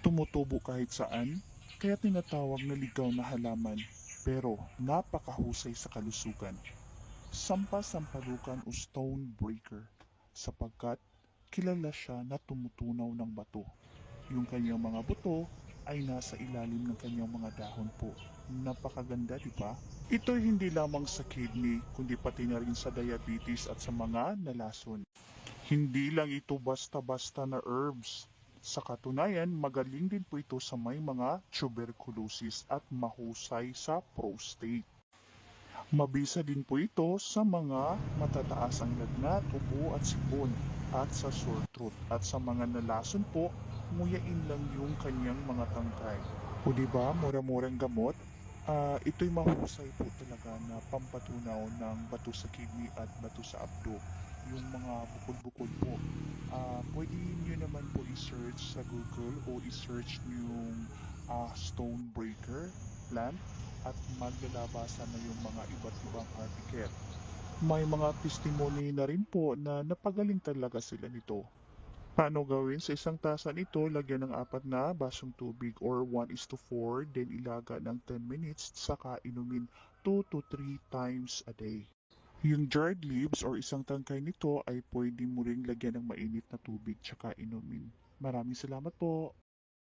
Tumutubo kahit saan, kaya tinatawag na ligaw na halaman, pero napakahusay sa kalusugan. Sampasampalukan o stone breaker sapagkat kilala siya na tumutunaw ng bato. Yung kanyang mga buto ay nasa ilalim ng kanyang mga dahon po. Napakaganda, di ba? Ito'y hindi lamang sa kidney, kundi pati na rin sa diabetes at sa mga nalason. Hindi lang ito basta-basta na herbs. Sa katunayan, magaling din po ito sa may mga tuberculosis at mahusay sa prostate. Mabisa din po ito sa mga matataas ang lagnat, ubo at sipon at sa sore throat. At sa mga nalason po, nguyain lang yung kanyang mga tangkay. O di ba, mura-murang gamot? Ito'y mahusay po talaga na pampatunaw ng bato sa kidney at bato sa abdo. Yung mga bukol-bukol po. Pwede nyo naman po i-search sa Google o i-search nyo yung stone breaker plant at maglalabasan na yung mga iba't ibang article. May mga testimony na rin po na napagaling talaga sila nito. Paano gawin? Sa isang tasa nito, lagyan ng 4 na basong tubig or 1:4, then ilaga ng 10 minutes, saka inumin 2 to 3 times a day. Yung jarred leaves or isang tangkay nito ay pwede mo ring lagyan ng mainit na tubig tsaka inumin. Maraming salamat po.